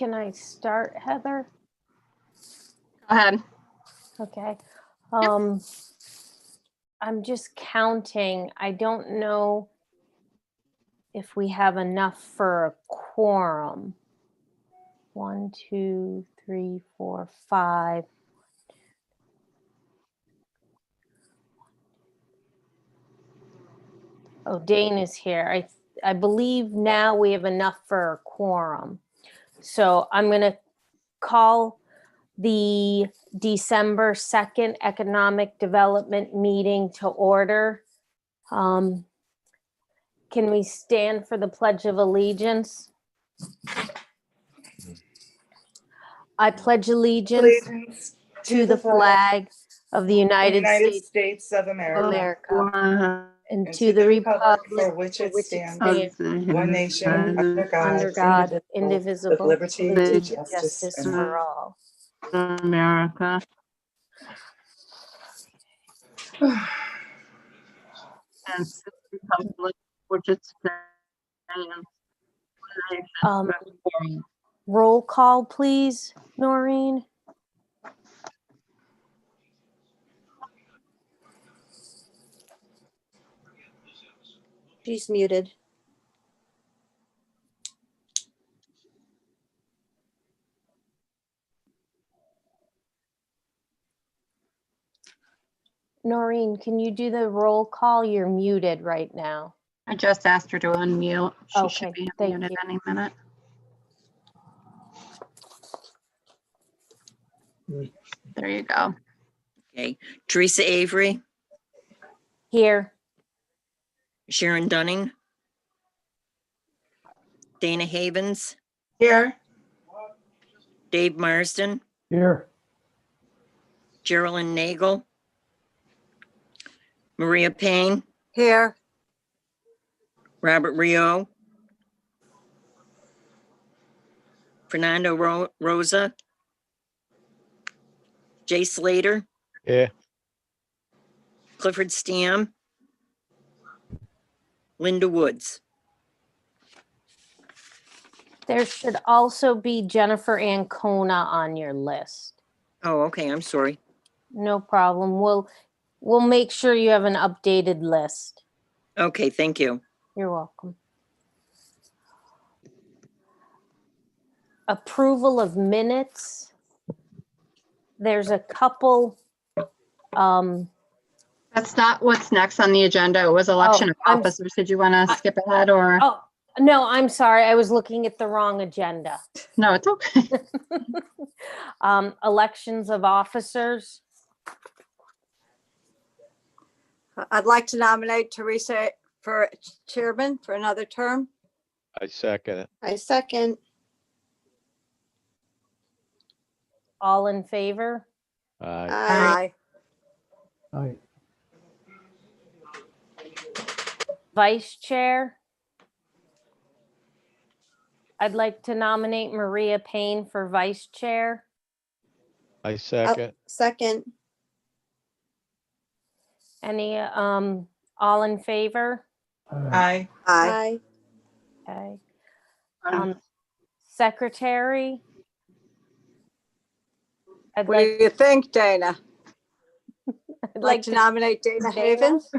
Can I start, Heather? Go ahead. Okay. I'm just counting. I don't know if we have enough for a quorum. 1, 2, 3, 4, 5. Oh, Dane is here. I believe now we have enough for a quorum. So I'm going to call the December 2nd Economic Development meeting to order. Can we stand for the Pledge of Allegiance? I pledge allegiance to the flag of the United States of of America, America and to the republic for which it stands, stands, one nation, under under God, with indivisible, liberty with and justice and for all. America. And to the republic which it stands, one nation, Roll call, please, Noreen. She's muted. Noreen, can you do the roll call? You're muted right now. I just asked her to unmute. She Okay, should be thank unmuted you. any minute. There you go. Okay, Teresa Avery, Here. Sharon Dunning, Dana Havens, Here. Dave Marsden, Here. Geraldine Nagel, Maria Payne, Here. Robert Rio, Fernando Rosa, Jay Slater, Yeah. Clifford Stamm, Linda Woods. There should also be Jennifer Ancona on your list. Oh, okay, I'm sorry. No problem. We'll make sure you have an updated list. Okay, thank you. You're welcome. Approval of minutes. There's a couple. That's not what's next on the agenda. It was election of I'm- officers. Did you want to skip ahead or? Oh, no, I'm sorry. I was looking at the wrong agenda. No, it's okay. Elections of officers. I'd like to nominate Teresa for chairman for another term. I second it. I second. All in favor? Aye. Aye. Aye. Vice chair. I'd like to nominate Maria Payne for vice chair. I second. Second. Any, all in favor? Aye. Aye. Okay. Secretary. I'd What do like, you think, Dana? I'd I'd like like to to, nominate Dana Dana? Havens.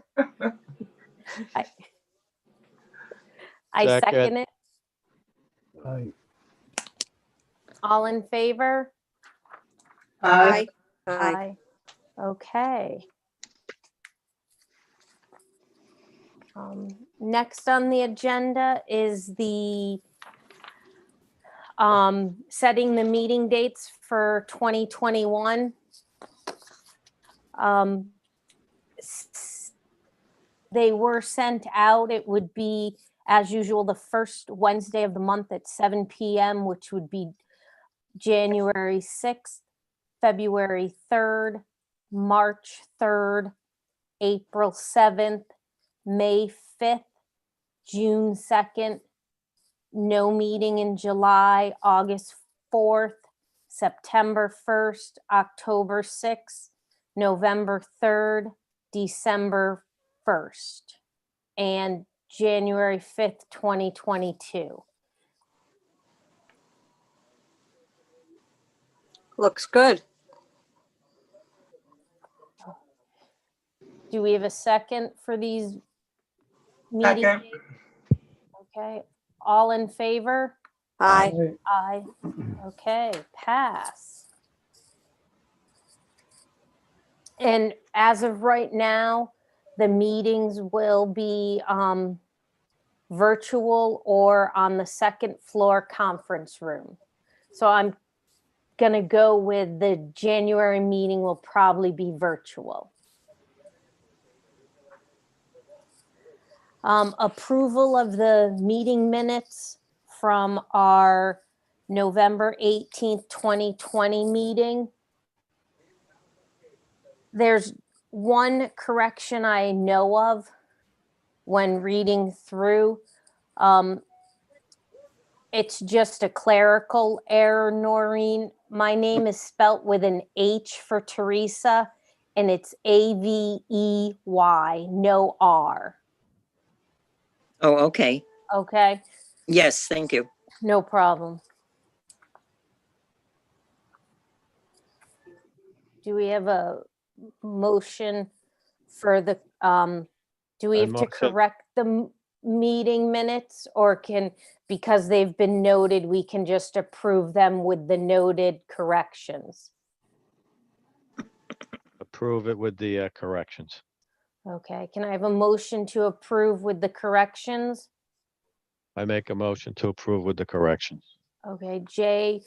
I Second. second it. Aye. All in favor? Aye. Aye. Okay. Next on the agenda is the setting the meeting dates for 2021. They were sent out. It would be, as usual, the first Wednesday of the month at 7 p.m., which would be January 6th, February 3rd, March 3rd, April 7th, May 5th, June 2nd, no meeting in July, August 4th, September 1st, October 6th, November 3rd, December 1st, and January 5th, 2022. looks good. Do we have a second for these meeting Second. dates? Okay, all in favor? Aye. Aye. Okay, pass. And as of right now, the meetings will be virtual or on the second floor conference room. So I'm gonna go with the January meeting will probably be virtual. Approval of the meeting minutes from our November 18th, 2020 meeting. There's one correction I know of when reading through. It's just a clerical error, Noreen. My name is spelt with an H for Teresa, and it's Avey, no R. Oh, okay. Okay, Yes, thank you. no problem. Do we have a motion for the, do we I have to motion- correct the meeting minutes, or because they've been noted, we can just approve them with the noted corrections? Approve it with the corrections. Okay, can I have a motion to approve with the corrections? I make a motion to approve with the corrections. Okay, Jay,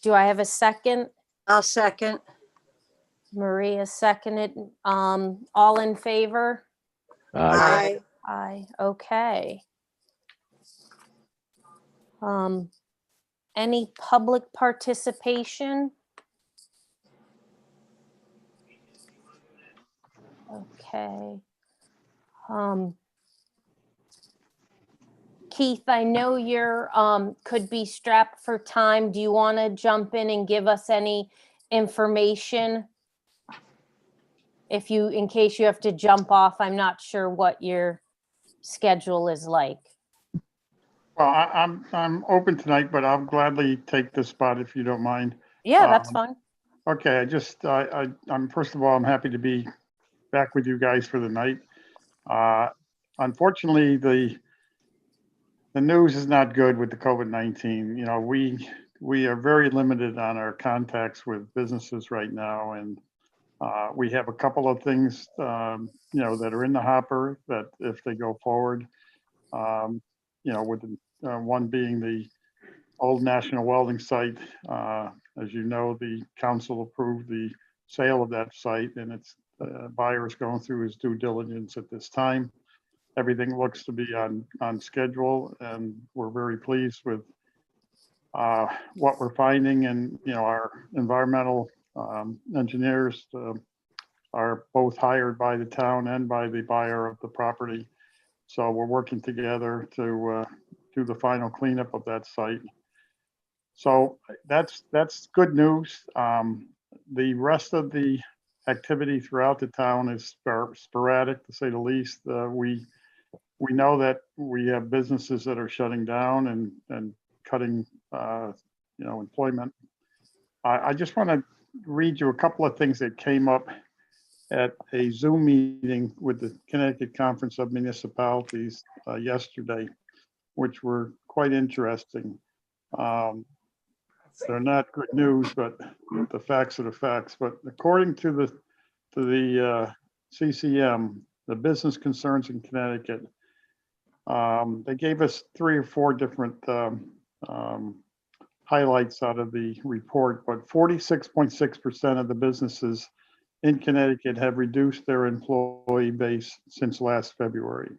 do I have a second? I'll second. Maria seconded. All in favor? Aye. Aye, okay. Any public participation? Okay. Keith, I know you're, could be strapped for time. Do you want to jump in and give us any information? In case you have to jump off, I'm not sure what your schedule is like. Well, I'm open tonight, but I'll gladly take this spot if you don't mind. Yeah, that's Um, fine. Okay, I'm first of all, I'm happy to be back with you guys for the night. Unfortunately, the news is not good with the COVID-19. You know, we are very limited on our contacts with businesses right now, and we have a couple of things, you know, that are in the hopper that if they go forward, you know, with one being the old National Welding site. As you know, the council approved the sale of that site, and its buyer is going through his due diligence at this time. Everything looks to be on schedule, and we're very pleased with what we're finding. And, you know, our environmental engineers are both hired by the town and by the buyer of the property. So we're working together to do the final cleanup of that site. So that's good news. The rest of the activity throughout the town is sporadic, to say the least. We know that we have businesses that are shutting down and cutting, you know, employment. I just want to read you a couple of things that came up at a Zoom meeting with the Connecticut Conference of Municipalities yesterday, which were quite interesting. They're not good news, but the facts are the facts. But according to the CCM, the business concerns in Connecticut, they gave us 3 or 4 different highlights out of the report, but 46.6% of the businesses in Connecticut have reduced their employee base since last February.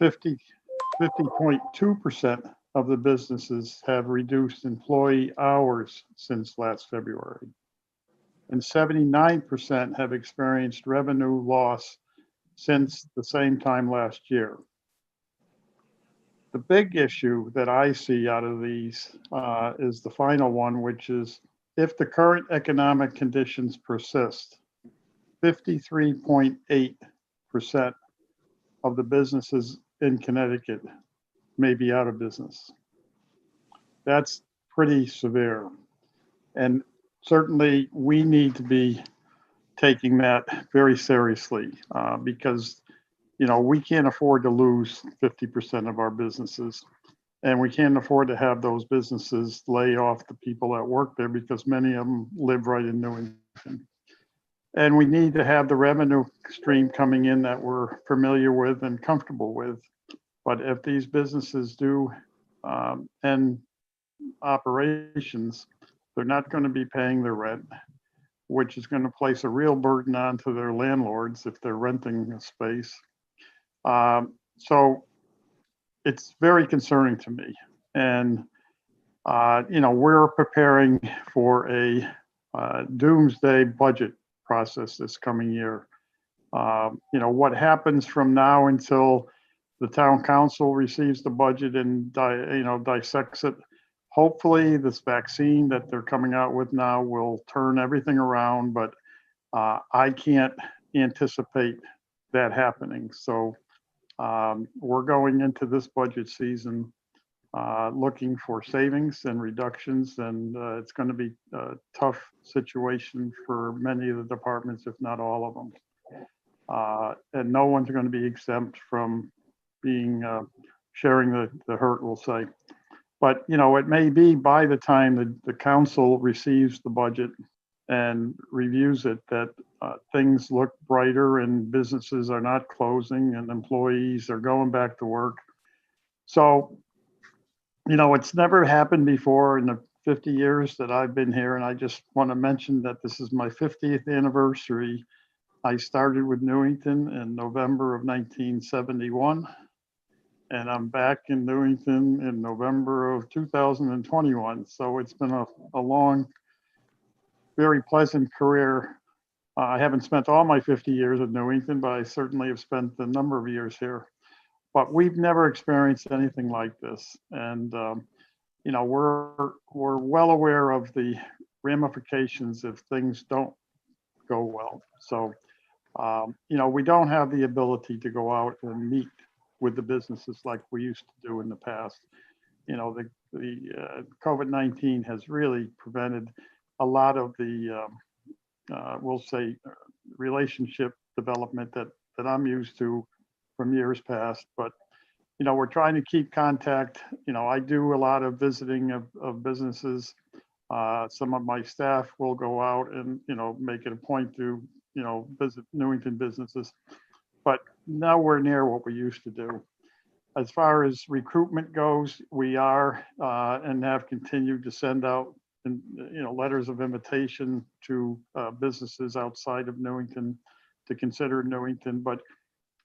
50.2% of the businesses have reduced employee hours since last February. And 79% have experienced revenue loss since the same time last year. The big issue that I see out of these is the final one, which is if the current economic conditions persist, 53.8% of the businesses in Connecticut may be out of business. That's pretty severe. And certainly we need to be taking that very seriously because, you know, we can't afford to lose 50% of our businesses. And we can't afford to have those businesses lay off the people that work there because many of them live right in Newington. And we need to have the revenue stream coming in that we're familiar with and comfortable with. But if these businesses do end operations, they're not going to be paying their rent, which is going to place a real burden onto their landlords if they're renting a space. So it's very concerning to me. And, you know, we're preparing for a doomsday budget process this coming year. You know, what happens from now until the town council receives the budget and, you know, dissects it. Hopefully this vaccine that they're coming out with now will turn everything around, but I can't anticipate that happening. So we're going into this budget season looking for savings and reductions, and it's going to be a tough situation for many of the departments, if not all of them. And no one's going to be exempt from being sharing the hurt, we'll say. But, you know, it may be by the time the council receives the budget and reviews it that things look brighter and businesses are not closing and employees are going back to work. So, you know, it's never happened before in the 50 years that I've been here. And I just want to mention that this is my 50th anniversary. I started with Newington in November of 1971. And I'm back in Newington in November of 2021. So it's been a long, very pleasant career. I haven't spent all my 50 years at Newington, but I certainly have spent a number of years here. But we've never experienced anything like this. And, you know, we're well aware of the ramifications if things don't go well. So, you know, we don't have the ability to go out and meet with the businesses like we used to do in the past. You know, the COVID-19 has really prevented a lot of the, we'll say, relationship development that I'm used to from years past. But, you know, we're trying to keep contact. You know, I do a lot of visiting of businesses. Some of my staff will go out and, you know, make it a point to, you know, visit Newington businesses, but nowhere near what we used to do. As far as recruitment goes, we are and have continued to send out, you know, letters of invitation to businesses outside of Newington to consider Newington. But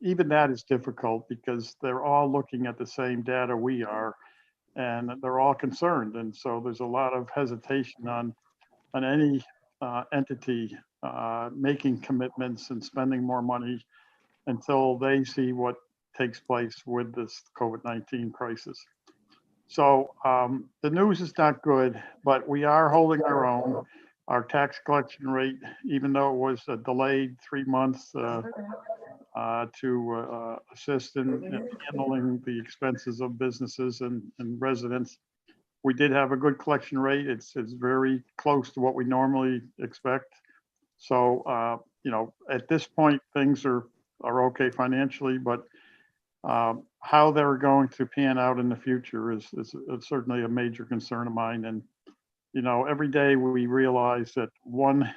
even that is difficult because they're all looking at the same data we are, and they're all concerned. And so there's a lot of hesitation on any entity making commitments and spending more money until they see what takes place with this COVID-19 crisis. So the news is not good, but we are holding our own. Our tax collection rate, even though it was delayed 3 months to assist in handling the expenses of businesses and residents, we did have a good collection rate. It's very close to what we normally expect. So, you know, at this point, things are okay financially, but how they're going to pan out in the future is certainly a major concern of mine. And, you know, every day we realize that one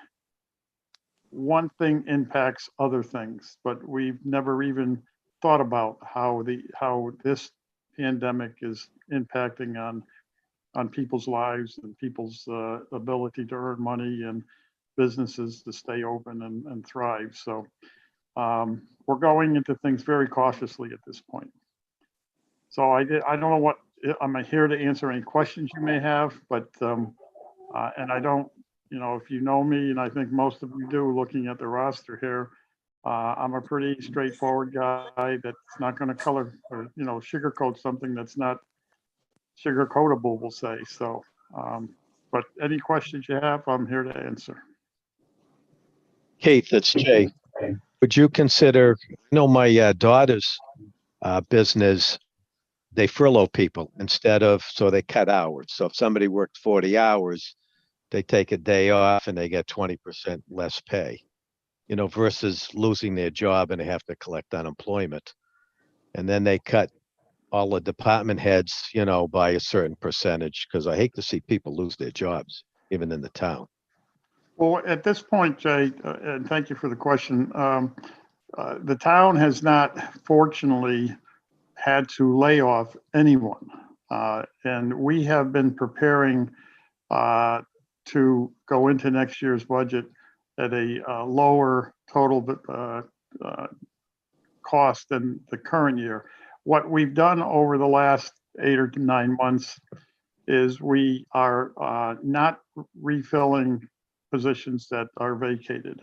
thing impacts other things, but we've never even thought about how this pandemic is impacting on people's lives and people's ability to earn money and businesses to stay open and thrive. So we're going into things very cautiously at this point. So I don't know what, I'm here to answer any questions you may have, but and I don't, you know, if you know me, and I think most of you do, looking at the roster here, I'm a pretty straightforward guy that's not going to color or, you know, sugarcoat something that's not sugarcoatable, we'll say. So, but any questions you have, I'm here to answer. Keith, it's Jay. Would you consider, you know, my daughter's business, they furlough people instead of, so they cut hours. So if somebody worked 40 hours, they take a day off and they get 20% less pay, versus losing their job and they have to collect unemployment. And then they cut all the department heads, by a certain percentage, because I hate to see people lose their jobs, even in the town. Well, at this point, Jay, and thank you for the question. The town has not, fortunately, had to lay off anyone. And we have been preparing to go into next year's budget at a lower total cost than the current year. What we've done over the last 8 or 9 months is we are not refilling positions that are vacated.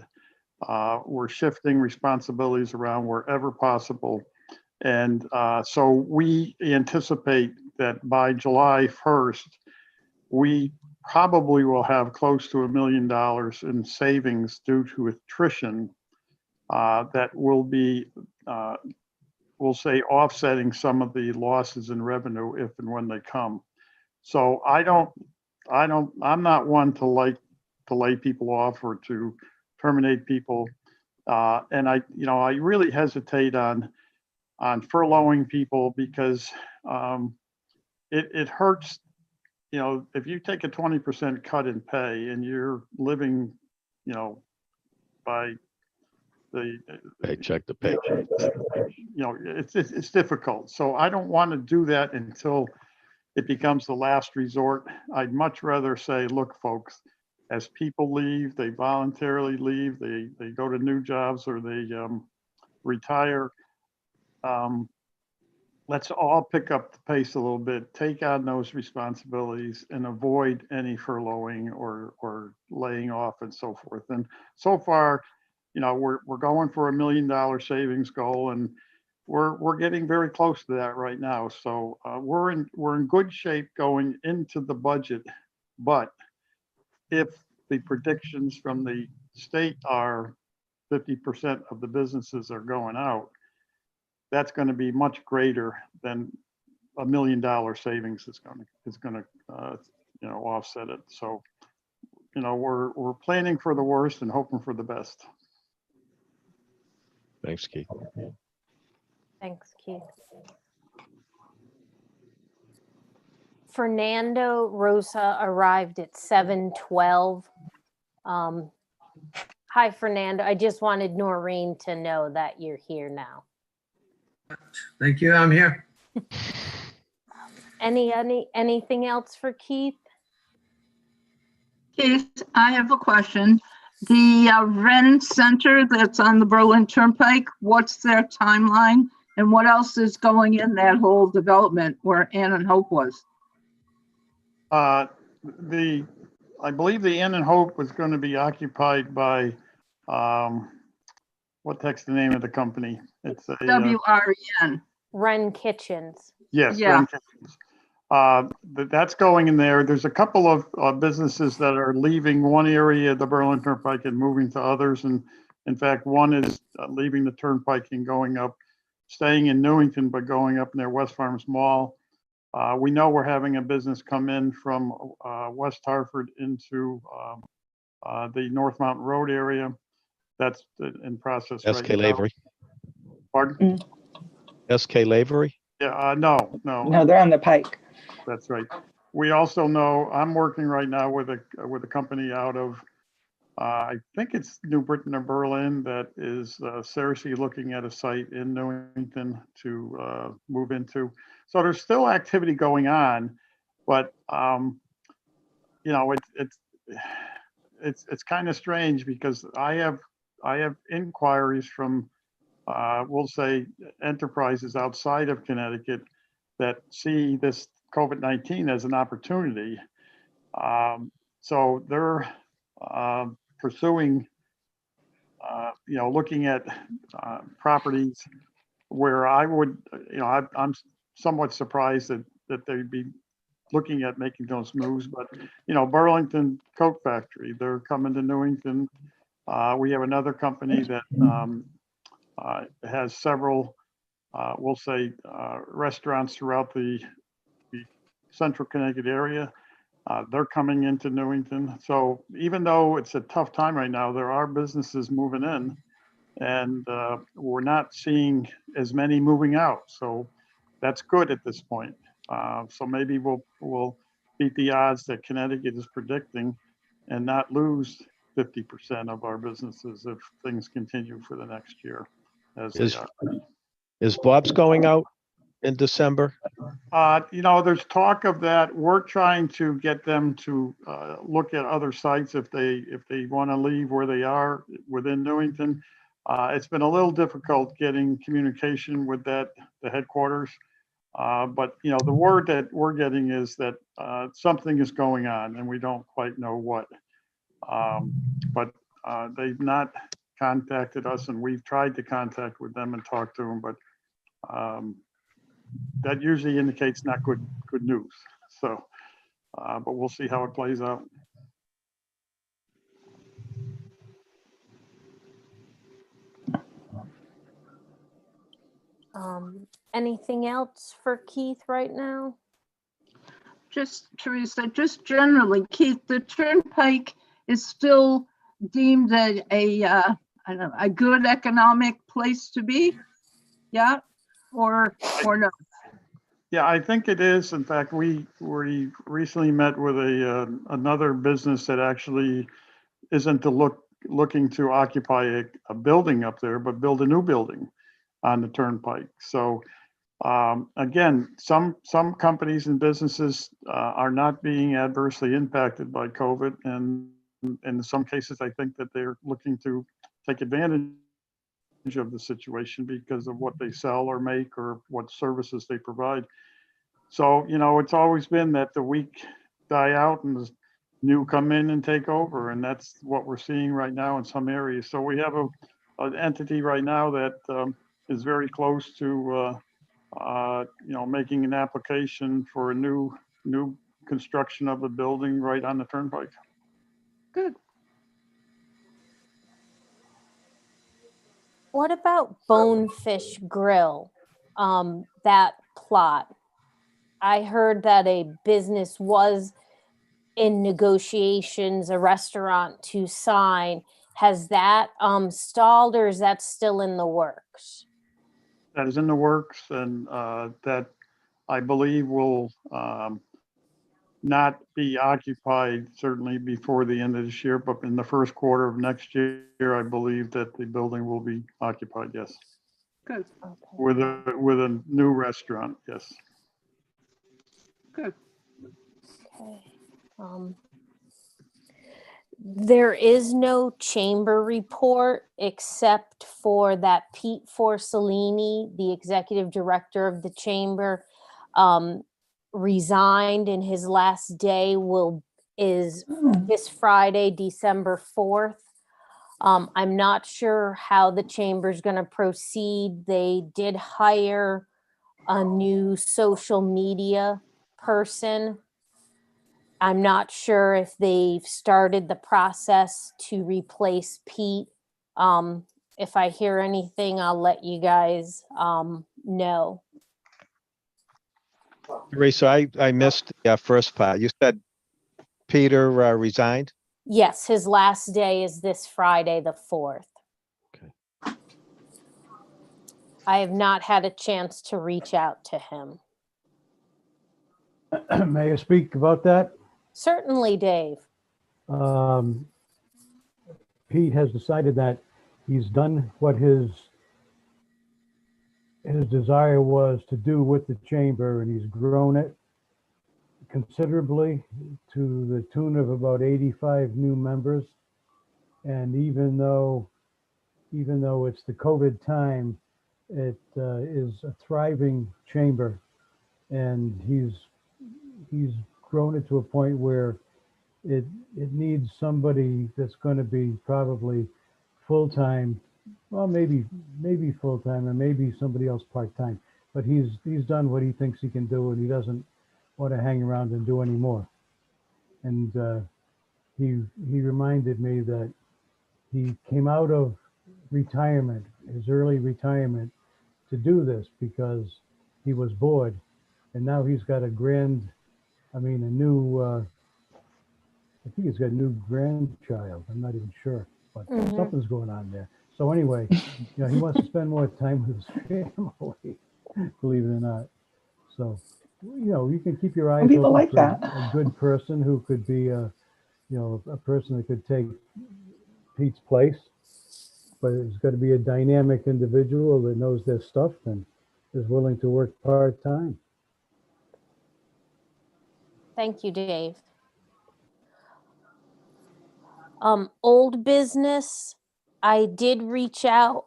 We're shifting responsibilities around wherever possible. And so we anticipate that by July 1st, we probably will have close to $1 million in savings due to attrition that will be, we'll say, offsetting some of the losses in revenue if and when they come. So I'm not one to like to lay people off or to terminate people. And I really hesitate on furloughing people because it hurts. If you take a 20% cut in pay and you're living, by the Paycheck to paycheck. it's difficult. So I don't want to do that until it becomes the last resort. I'd much rather say, look, folks, as people leave, they voluntarily leave, they go to new jobs or they retire. Let's all pick up the pace a little bit, take on those responsibilities and avoid any furloughing or laying off and so forth. And so far, we're going for $1 million savings goal, and we're getting very close to that right now. So we're in good shape going into the budget. But if the predictions from the state are 50% of the businesses are going out, that's going to be much greater than $1 million savings is going to offset it. So we're planning for the worst and hoping for the best. Thanks, Keith. Thanks, Keith. Fernando Rosa arrived at 7:12. Hi, Fernando. I just wanted Noreen to know that you're here now. Thank you, I'm here. Anything else for Keith? Keith, I have a question. The Ren Center that's on the Berlin Turnpike, what's their timeline? And what else is going in that whole development where Ann and Hope was? I believe the Inn and Hope was going to be occupied by, what the heck's the name of the company? It's a WREN. Ren Kitchens. yes, Yeah. Ren Kitchens. That's going in there. There's a couple of businesses that are leaving one area of the Berlin Turnpike and moving to others. And in fact, one is leaving the Turnpike and going up, staying in Newington, but going up near West Farms Mall. We know we're having a business come in from West Hartford into the North Mountain Road area. That's in process right SK now. Lavery. Pardon? SK Lavery? Yeah, no. No, they're on the pike. That's right. We also know, I'm working right now with a company out of, I think it's New Britain or Berlin, that is seriously looking at a site in Newington to move into. So there's still activity going on, but it's kind of strange because I have inquiries from we'll say enterprises outside of Connecticut that see this COVID-19 as an opportunity. So they're pursuing, looking at properties where I would, I'm somewhat surprised that they'd be looking at making those moves. But, Burlington Coat Factory, they're coming to Newington. We have another company that has several, we'll say, restaurants throughout the central Connecticut area. They're coming into Newington. So even though it's a tough time right now, there are businesses moving in, and we're not seeing as many moving out. So that's good at this point. So maybe we'll beat the odds that Connecticut is predicting and not lose 50% of our businesses if things continue for the next year as they Is- are. Is Bob's going out in December? There's talk of that. We're trying to get them to look at other sites if they want to leave where they are within Newington. It's been a little difficult getting communication with the headquarters. But the word that we're getting is that something is going on and we don't quite know what. But they've not contacted us, and we've tried to contact with them and talk to them, but that usually indicates not good news. So, but we'll see how it plays out. Anything else for Keith right now? Just Teresa, just generally, Keith, the Turnpike is still deemed I don't know, a good economic place to be? Yeah, or no? Yeah, I think it is. In fact, we recently met with another business that actually isn't looking to occupy a building up there, but build a new building on the Turnpike. So again, some companies and businesses are not being adversely impacted by COVID, and in some cases, I think that they're looking to take advantage of the situation because of what they sell or make or what services they provide. So, it's always been that the weak die out and the new come in and take over. And that's what we're seeing right now in some areas. So we have an entity right now that is very close to, making an application for a new construction of a building right on the Turnpike. Good. What about Bonefish Grill? That plot. I heard that a business was in negotiations, a restaurant to sign. Has that stalled, or is that still in the works? That is in the works, and that I believe will not be occupied certainly before the end of this year, but in the first quarter of next year, I believe that the building will be occupied, yes. Good, Okay. With a new restaurant, yes. good. Okay. There is no chamber report except for that Pete Forcellini, the executive director of the chamber, resigned, and his last day is this Friday, December 4th. I'm not sure how the chamber's going to proceed. They did hire a new social media person. I'm not sure if they've started the process to replace Pete. If I hear anything, I'll let you guys know. Teresa, I missed the first part. You said Peter resigned? Yes, his last day is this Friday, the 4th. Okay. I have not had a chance to reach out to him. May I speak about that? Certainly, Dave. Pete has decided that he's done what his desire was to do with the chamber, and he's grown it considerably to the tune of about 85 new members. And even though it's the COVID time, it is a thriving chamber, and he's grown it to a point where it needs somebody that's going to be probably full-time, well, maybe full-time, and maybe somebody else part-time. But he's done what he thinks he can do, and he doesn't want to hang around and do any more. And he reminded me that he came out of retirement, his early retirement, to do this because he was bored, and now he's got a new I think he's got a new grandchild. I'm not even sure, but Mhm. something's going on there. So anyway, he wants to spend more time with his family, believe it or not. So, you can keep your eyes Some people open like for that. a good person who could be a person that could take Pete's place, but it's got to be a dynamic individual that knows their stuff and is willing to work part-time. Thank you, Dave. Old business, I did reach out,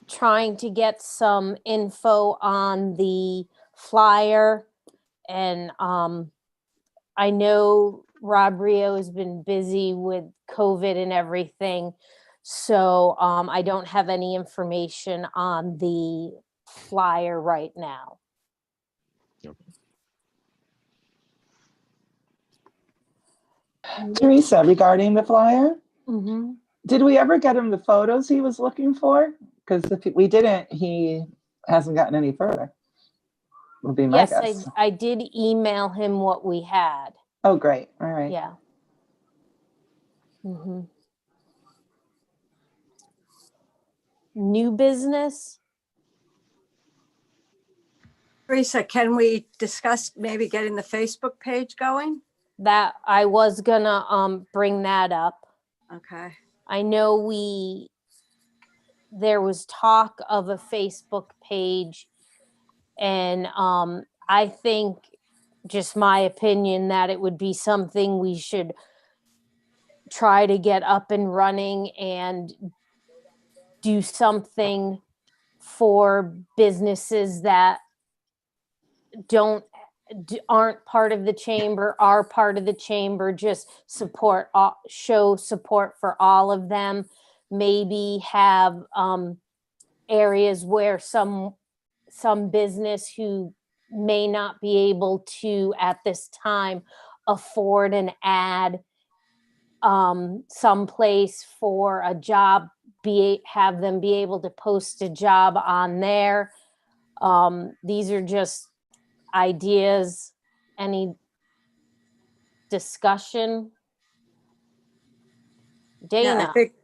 trying to get some info on the flyer. And I know Rob Rio has been busy with COVID and everything. So I don't have any information on the flyer right now. Teresa, regarding the flyer, Mhm. did we ever get him the photos he was looking for? Because if we didn't, he hasn't gotten any further. Would be my Yes, guess. I did email him what we had. Oh, great. All right. Yeah. Mhm. New business? Teresa, can we discuss maybe getting the Facebook page going? That I was gonna bring that up. Okay. I know there was talk of a Facebook page, and I think, just my opinion, that it would be something we should try to get up and running and do something for businesses that aren't part of the chamber, are part of the chamber, just show support for all of them. Maybe have areas where some business who may not be able to at this time afford an ad someplace for a job, have them be able to post a job on there. These are just ideas. Any discussion? Yeah, I Dana? think,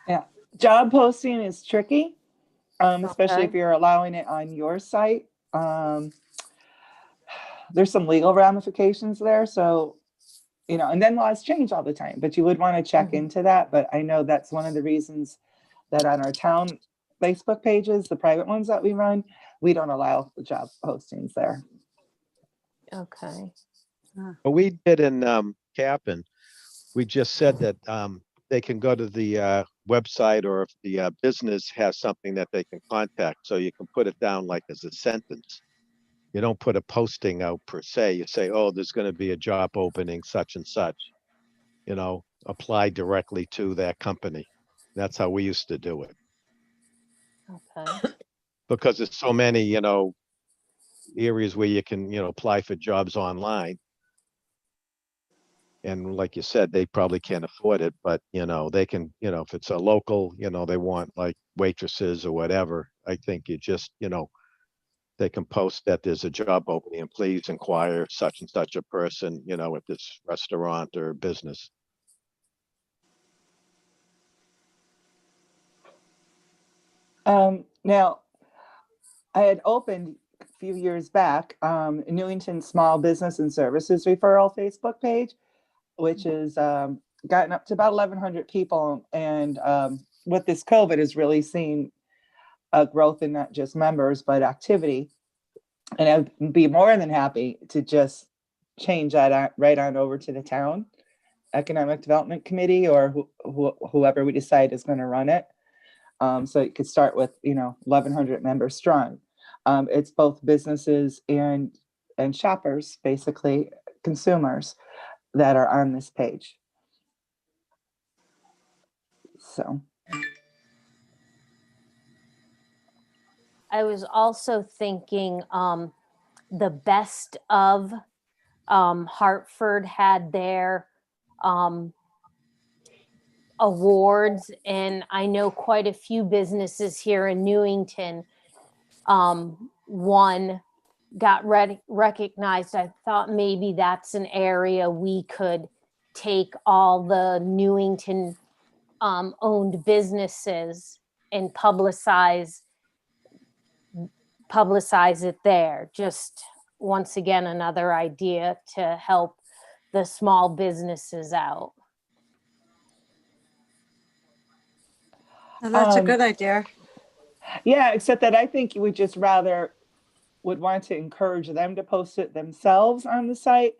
Yeah. Job posting is tricky, especially if Okay. you're allowing it on your site. There's some legal ramifications there. So, and then laws change all the time, but you would want to check into that. But I know that's one of the reasons that on our town Facebook pages, the private ones that we run, we don't allow the job postings there. Okay. But we did in Cap'n, we just said that they can go to the website, or if the business has something that they can contact, so you can put it down like as a sentence. You don't put a posting out per se. You say, oh, there's going to be a job opening, such and such, apply directly to that company. That's how we used to do it. Okay. Because there's so many, areas where you can, apply for jobs online. And like you said, they probably can't afford it, but they can, if it's a local, they want like waitresses or whatever. I think you just, they can post that there's a job opening and please inquire such and such a person, at this restaurant or business. Now, I had opened a few years back Newington Small Business and Services Referral Facebook page, which has gotten up to about 1,100 people. And with this COVID has really seen a growth in not just members, but activity. And I'd be more than happy to just change that right on over to the town Economic Development Committee, or whoever we decide is going to run it. So you could start with, 1,100 members strong. It's both businesses and shoppers, basically consumers, that are on this page. So I was also thinking the best of Hartford had their awards, and I know quite a few businesses here in Newington won got recognized, I thought maybe that's an area we could take all the Newington owned businesses and publicize it there. Just once again, another idea to help the small businesses out. Now, that's a Um, good idea. Yeah, except that I think you would just rather would want to encourage them to post it themselves on the site,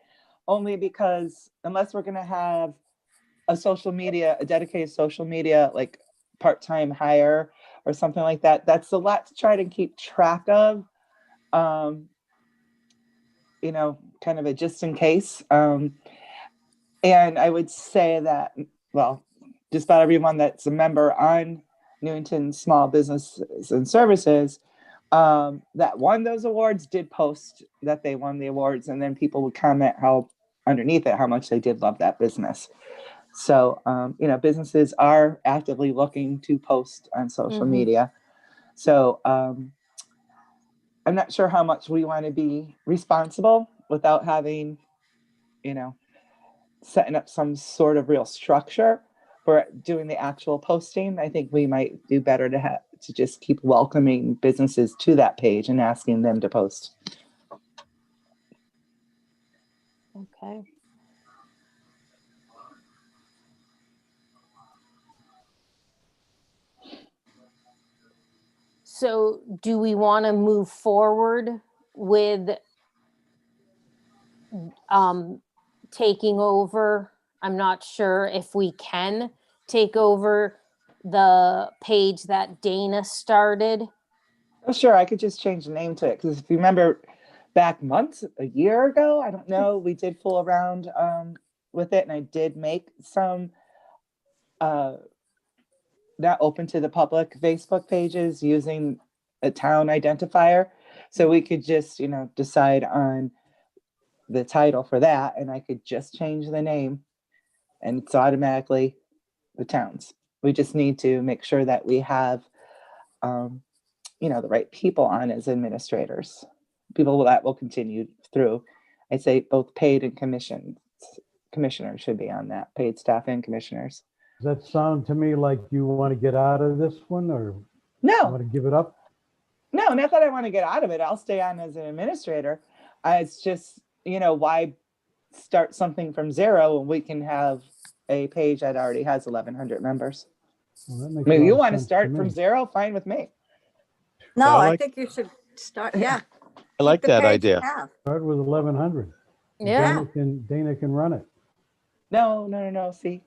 only because unless we're going to have a dedicated social media, like part-time hire or something like that, that's a lot to try to keep track of. Kind of a just in case. And I would say that, well, just about everyone that's a member on Newington Small Businesses and Services that won those awards did post that they won the awards, and then people would comment underneath it how much they did love that business. So, businesses are actively looking to post on social media. So I'm not sure how much we want to be responsible without having, setting up some sort of real structure for doing the actual posting. I think we might do better to just keep welcoming businesses to that page and asking them to post. Okay. So do we want to move forward with taking over? I'm not sure if we can take over the page that Dana started. Oh, sure. I could just change the name to it, because if you remember back a year ago, I don't know, we did fool around with it, and I did make some not open to the public Facebook pages using a town identifier. So we could just, decide on the title for that, and I could just change the name, and it's automatically the towns. We just need to make sure that we have, the right people on as administrators, people that will continue through. I'd say both paid and commissioners should be on that, paid staff and commissioners. Does that sound to me like you want to get out of this one, or No, want to give it up? no, not that I want to get out of it. I'll stay on as an administrator. It's just, why start something from zero when we can have a page that already has 1,100 members? Well, that makes Maybe a you lot of want to sense start me. from zero, fine with me. No, I I like- think you should start, yeah. I like Keep the that page you idea. have. Start with 1,100. Yeah. Dana can run it. No. See,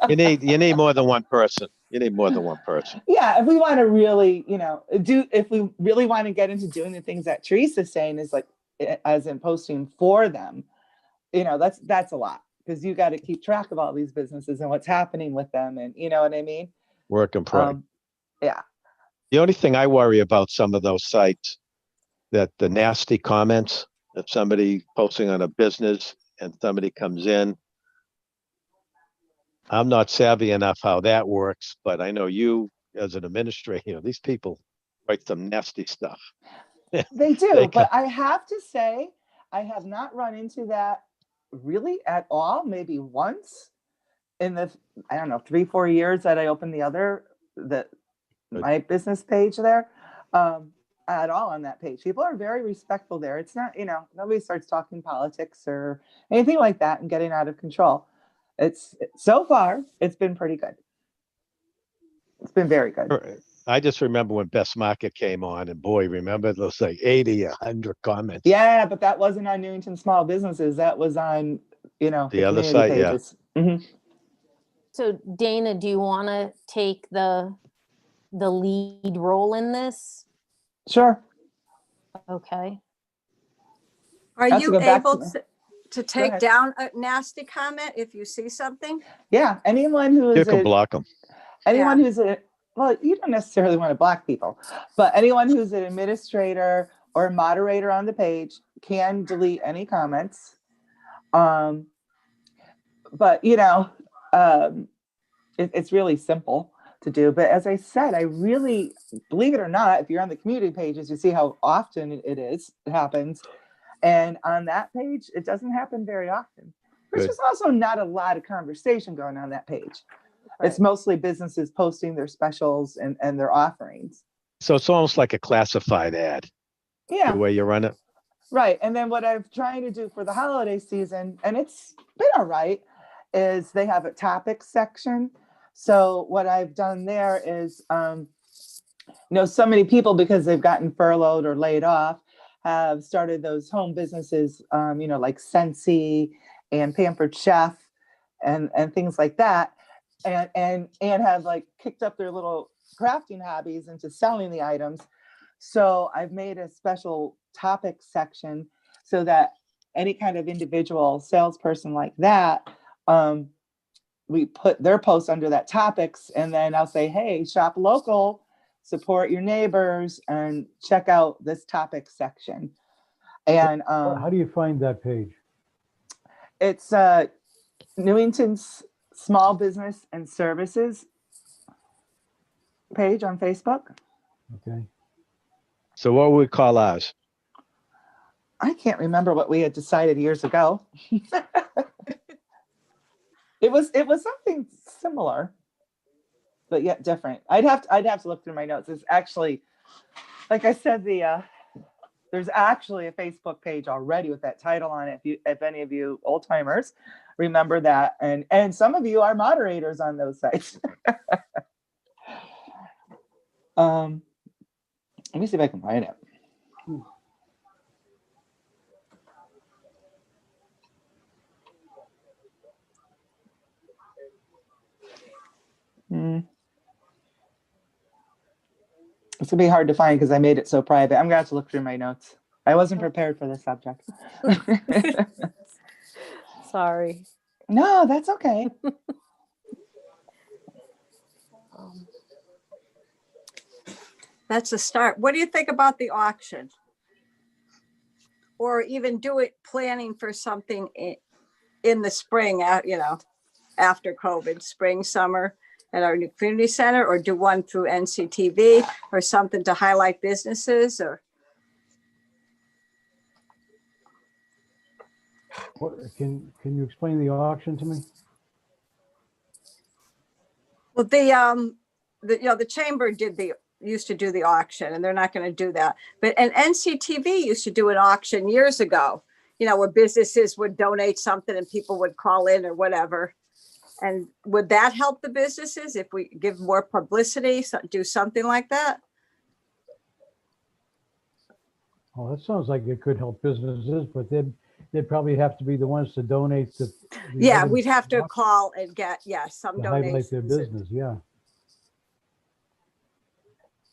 You need more than one person. You need more than one person. yeah. If we want to really, if we really want to get into doing the things that Teresa's saying, is like, as in posting for them, that's a lot, because you got to keep track of all these businesses and what's happening with them, and you know what I mean. Work in progress. Yeah. The only thing I worry about some of those sites, that the nasty comments, that somebody posting on a business and somebody comes in. I'm not savvy enough how that works, but I know you as an administrator, these people write some nasty stuff. They do, They but I have to say, I have not run into that really at all. Maybe once in the, I don't know, 3-4 years that I opened my business page there, at all on that page. People are very respectful there. It's not, nobody starts talking politics or anything like that and getting out of control. So far, it's been pretty good. It's been very good. I just remember when Best Market came on, and boy, remember those like 80, 100 comments. Yeah, but that wasn't on Newington Small Businesses. That was on, the other community side, yeah. pages. Mhm. So Dana, do you want to take the lead role in this? Sure. Okay. Are I have to you go back able to- to take ahead. down a nasty comment if you see something? Yeah, anyone who You is can block them. anyone who's well, you don't necessarily want to block people, but anyone who's an administrator or a moderator on the page can delete any comments. But it's really simple. to do. But as I said, I really, believe it or not, if you're on the community pages, you see how often it happens. And on that page, it doesn't happen very often. There's Good. just also not a lot of conversation going on that page. It's Right. mostly businesses posting their specials and their offerings. So it's almost like a classified ad, Yeah. the way you run it. Right. And then what I'm trying to do for the holiday season, and it's been all right, is they have a topic section. So what I've done there is, so many people, because they've gotten furloughed or laid off, have started those home businesses, like Scentsy and Pampered Chef and things like that. And have like kicked up their little crafting hobbies into selling the items. So I've made a special topic section so that any kind of individual salesperson like that, we put their posts under that topics, and then I'll say, hey, shop local, support your neighbors, and check out this topic section. And How do you find that page? it's Newington's Small Business and Services page on Facebook. Okay. So what would we call ours? I can't remember what we had decided years ago. It was something similar, but yet different. I'd have to look through my notes. It's actually, like I said, there's actually a Facebook page already with that title on it. If any of you old timers remember that, and some of you are moderators on those sites. Let me see if I can find it. It's gonna be hard to find because I made it so private. I'm gonna have to look through my notes. I wasn't prepared for this subject. Sorry. No, that's okay. That's a start. What do you think about the auction? Or even planning for something in the spring, after COVID, spring, summer at our new community center, or do one through NCTV or something to highlight businesses or? Can you explain the auction to me? Well, the chamber used to do the auction, and they're not going to do that. But and NCTV used to do an auction years ago, where businesses would donate something and people would call in or whatever. And would that help the businesses if we give more publicity, do something like that? Oh, that sounds like it could help businesses, but they'd probably have to be the ones to donate the Yeah, items we'd have to call and get, some to highlight donations. their business, yeah.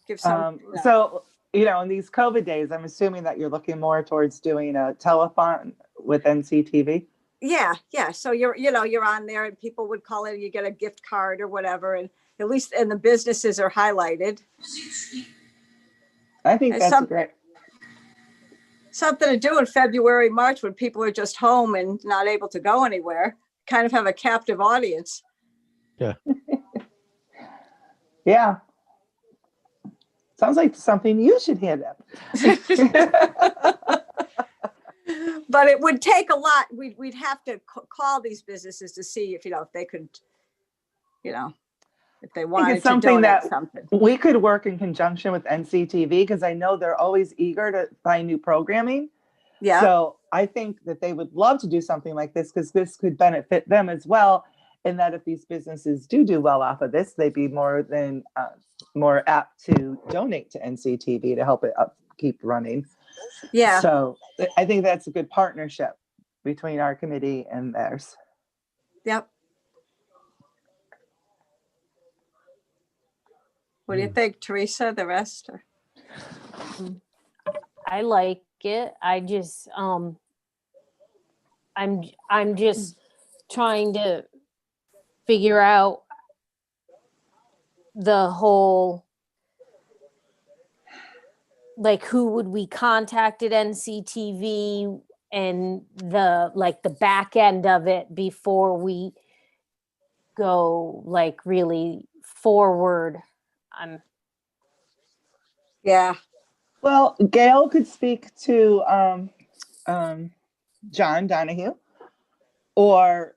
Give some. So, in these COVID days, I'm assuming that you're looking more towards doing a telethon with NCTV. Yeah. So you're on there and people would call in, you get a gift card or whatever, and at least, and the businesses are highlighted. I think that's great. Something to do in February, March, when people are just home and not able to go anywhere, kind of have a captive audience. Yeah. Yeah. Sounds like something you should hit up. But it would take a lot. We'd have to call these businesses to see if they could, if they wanted to donate something. We could work in conjunction with NCTV, because I know they're always eager to find new programming. Yeah. So I think that they would love to do something like this, because this could benefit them as well. And that if these businesses do well off of this, they'd be more apt to donate to NCTV to help it keep running. Yeah. So I think that's a good partnership between our committee and theirs. Yep. What do you think, Teresa? The rest? I like it. I just I'm just trying to figure out the whole, like, who would we contact at NCTV and the back end of it before we go like really forward. Yeah. Well, Gail could speak to John Donahue, or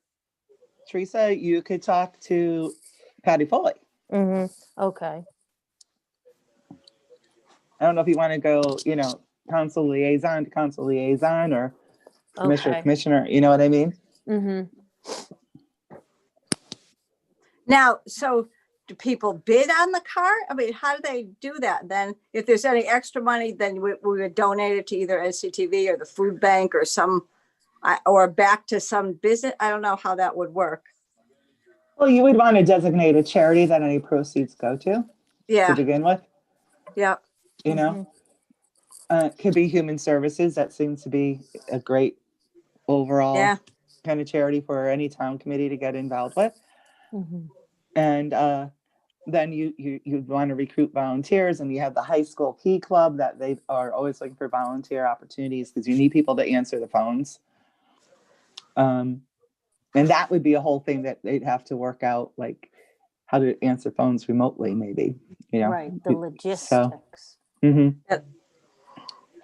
Teresa, you could talk to Patty Foley. Okay. I don't know if you want to go, council liaison to council liaison, or commissioner Okay. commissioner, you know what I mean? Now, so do people bid on the car? I mean, how do they do that? Then if there's any extra money, then we would donate it to either NCTV or the food bank or or back to some business. I don't know how that would work. Well, you would want to designate a charity that any proceeds go to Yeah. begin with, Yeah. It could be human services. That seems to be a great overall kind of charity for any town committee to get involved with. And then you want to recruit volunteers, and you have the high school Key Club that they are always looking for volunteer opportunities because you need people to answer the phones. And that would be a whole thing that they'd have to work out, like how to answer phones remotely, maybe, Right, the logistics. So,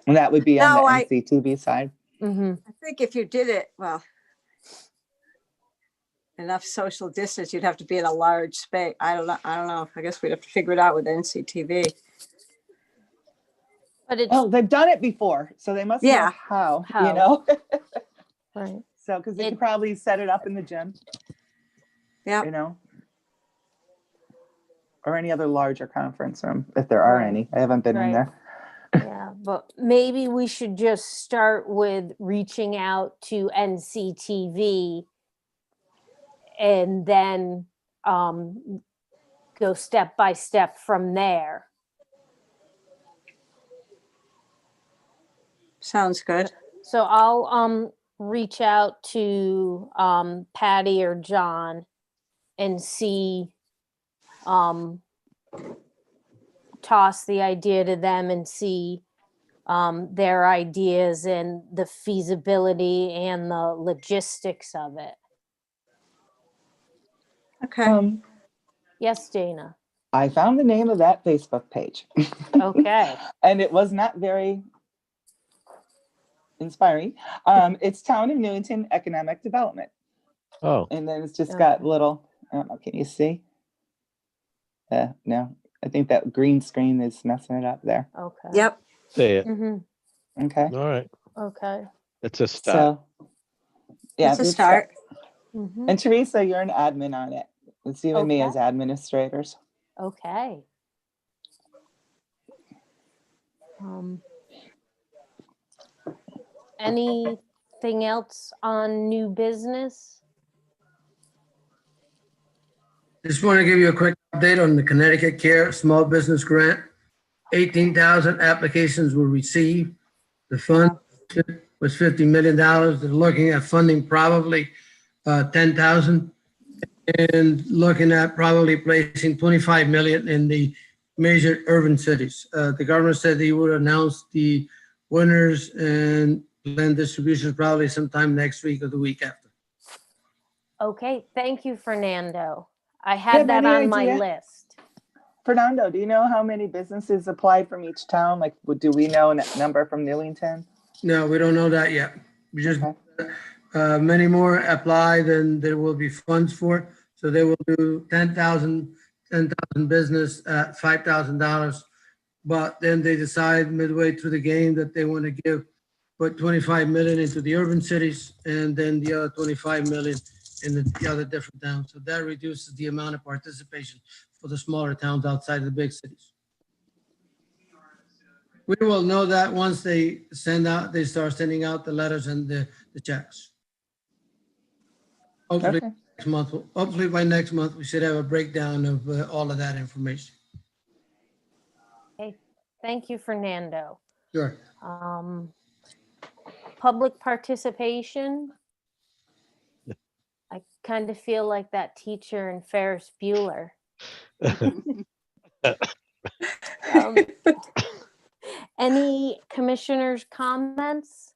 and that would be on the NCTV side. I think if you did it, well, enough social distance, you'd have to be in a large space. I don't know. I guess we'd have to figure it out with NCTV. But they've done it before, so they must know how. Right. So, because they could probably set it up in the gym. Yeah. Or any other larger conference room, if there are any. I haven't been in there. Yeah, but maybe we should just start with reaching out to NCTV and then go step by step from there. Sounds good. So I'll reach out to Patty or John and see, toss the idea to them and see their ideas and the feasibility and the logistics of it. Okay. Yes, Dana. I found the name of that Facebook page. Okay. And it was not very inspiring. It's Town of Newington Economic Development. Oh. And then it's just got little, I don't know, can you see? No, I think that green screen is messing it up there. Okay. Yep. See it. Okay. All right. Okay. It's a start. So, yeah, It's a start. And Teresa, you're an admin on it. It's you and me as administrators. Okay. Anything else on new business? Just want to give you a quick update on the Connecticut Care Small Business Grant. 18,000 applications were received. The fund was $50 million. They're looking at funding probably 10,000 and looking at probably placing 25 million in the major urban cities. The governor said he would announce the winners and land distributions probably sometime next week or the week after. Okay, thank you, Fernando. I had that on my list. Fernando, do you know how many businesses applied from each town? Like, do we know a number from Newington? No, we don't know that yet. We just many more apply than there will be funds for. So they will do 10,000 business at $5,000. But then they decide midway through the game that they want to put 25 million into the urban cities and then the other 25 million in the other different towns. So that reduces the amount of participation for the smaller towns outside of the big cities. We will know that once they start sending out the letters and the checks. Hopefully, hopefully by next month, we should have a breakdown of all of that information. Okay, thank you, Fernando. Sure. Public participation. I kind of feel like that teacher in Ferris Bueller. Any commissioners' comments?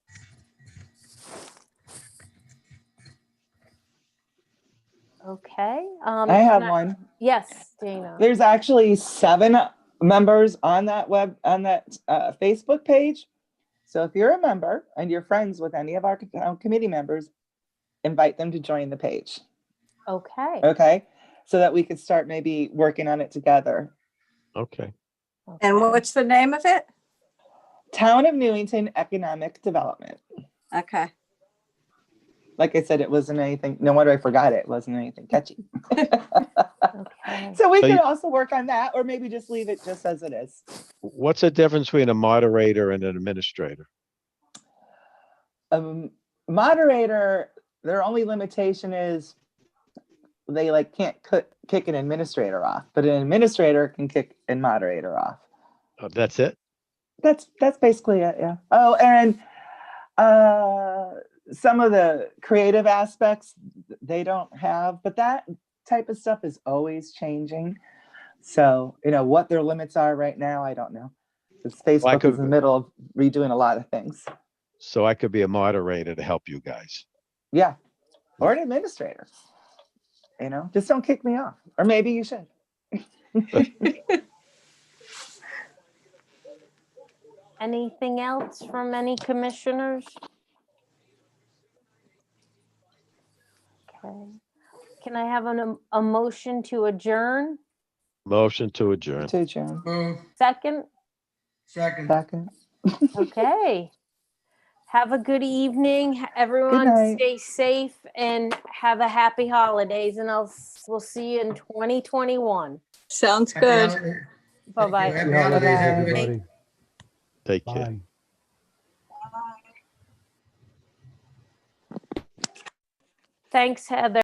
Okay. I have one. Yes, Dana. There's actually 7 members on that Facebook page. So if you're a member and you're friends with any of our committee members, invite them to join the page. Okay. Okay. So that we could start maybe working on it together. Okay. And Okay. what's the name of it? Town of Newington Economic Development. Okay. Like I said, it wasn't anything. No wonder I forgot it. It wasn't anything catchy. Okay. So we So could you- also work on that, or maybe just leave it just as it is. What's the difference between a moderator and an administrator? Moderator, their only limitation is they like can't kick an administrator off, but an administrator can kick a moderator off. That's it? That's basically it. Yeah. Oh, and some of the creative aspects they don't have, but that type of stuff is always changing. So, what their limits are right now, I don't know. Because Facebook is in the middle of redoing a lot of things. So I could be a moderator to help you guys. Yeah. Or an administrator. Just don't kick me off. Or maybe you should. Anything else from any commissioners? Okay. Can I have a motion to adjourn? Motion to adjourn. To adjourn. Move. Second? Second. Okay. Have a good evening. Everyone night. stay safe and have a happy holidays, and we'll see you in 2021. Sounds Happy good. holidays. Bye-bye. Happy holidays, everybody. everybody. Take care. Bye. Thanks, Heather.